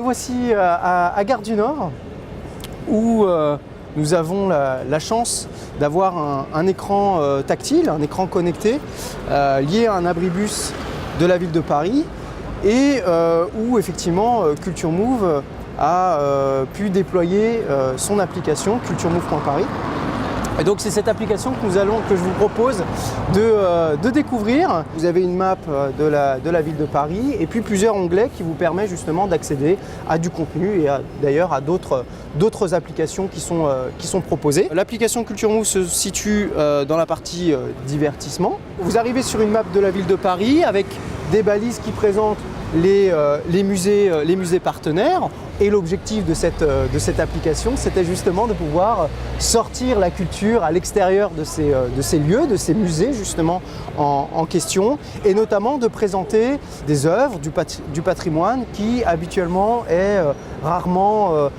Nous voici à Gare du Nord où nous avons la chance d'avoir un écran tactile, un écran connecté lié à un abribus de la ville de Paris et où effectivement Culture Move a pu déployer son application culturemove.paris. Et donc c'est cette application que je vous propose de découvrir. Vous avez une map de la ville de Paris et puis plusieurs onglets qui vous permettent justement d'accéder à du contenu et d'ailleurs à d'autres applications qui sont proposées. L'application Culture Move se situe dans la partie divertissement. Vous arrivez sur une map de la ville de Paris avec des balises qui présentent les musées partenaires. Et l'objectif de cette application, c'était justement de pouvoir sortir la culture à l'extérieur de ces lieux, de ces musées justement en question, et notamment de présenter des œuvres du patrimoine qui habituellement est rarement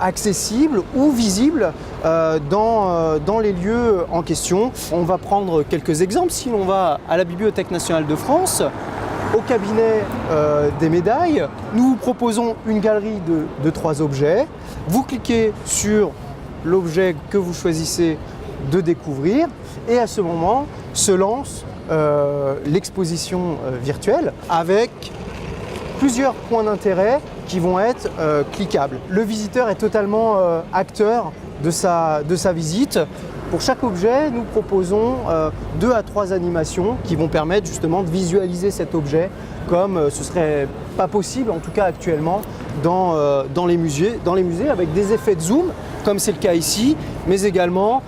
accessible ou visible dans les lieux en question. On va prendre quelques exemples. Si l'on va à la Bibliothèque nationale de France, au cabinet des médailles, nous vous proposons une galerie de 3 objets. Vous cliquez sur l'objet que vous choisissez de découvrir et à ce moment se lance l'exposition virtuelle avec plusieurs points d'intérêt qui vont être cliquables. Le visiteur est totalement acteur de sa visite. Pour chaque objet, nous proposons 2 à 3 animations qui vont permettre justement de visualiser cet objet comme ce ne serait pas possible, en tout cas actuellement, dans les musées avec des effets de zoom, comme c'est le cas ici, mais également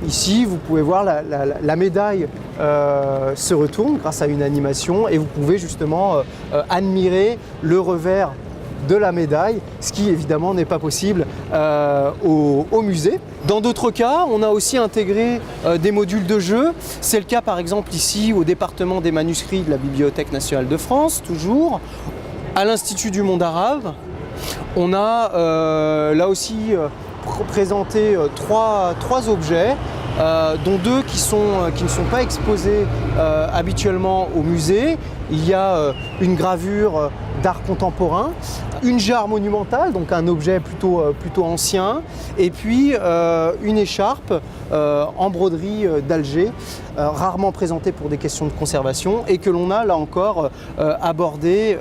ici, vous pouvez voir la médaille se retourne grâce à une animation et vous pouvez justement admirer le revers de la médaille, ce qui évidemment n'est pas possible au musée. Dans d'autres cas, on a aussi intégré des modules de jeu. C'est le cas par exemple ici au département des manuscrits de la Bibliothèque nationale de France, toujours, à l'Institut du monde arabe. On a là aussi présenté trois objets, dont 2 qui ne sont pas exposés habituellement au musée. Il y a une gravure d'art contemporain, une jarre monumentale, donc un objet plutôt ancien, et puis une écharpe en broderie d'Alger, rarement présentée pour des questions de conservation, et que l'on a là encore abordé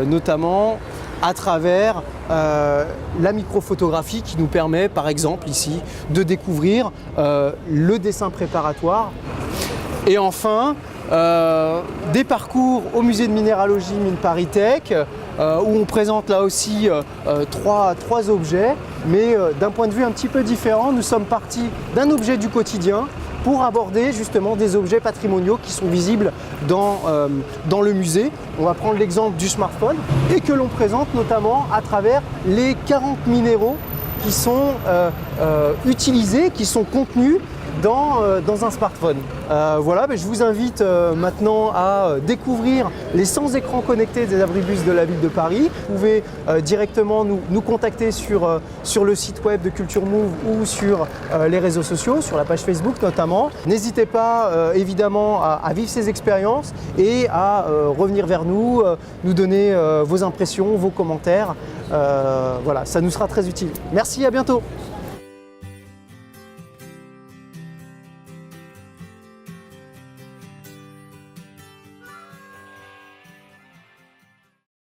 notamment à travers la microphotographie qui nous permet, par exemple ici, de découvrir le dessin préparatoire. Et enfin, des parcours au musée de minéralogie Mines ParisTech, où on présente là aussi trois objets, mais d'un point de vue un petit peu différent. Nous sommes partis d'un objet du quotidien pour aborder justement des objets patrimoniaux qui sont visibles dans le musée. On va prendre l'exemple du smartphone et que l'on présente notamment à travers les 40 minéraux qui sont utilisés, qui sont contenus dans un smartphone. Voilà, je vous invite maintenant à découvrir les 100 écrans connectés des abribus de la ville de Paris. Vous pouvez directement nous contacter sur le site web de Culture Move ou sur les réseaux sociaux, sur la page Facebook notamment. N'hésitez pas évidemment à vivre ces expériences et à revenir vers nous, nous donner vos impressions, vos commentaires. Voilà, ça nous sera très utile. Merci, à bientôt.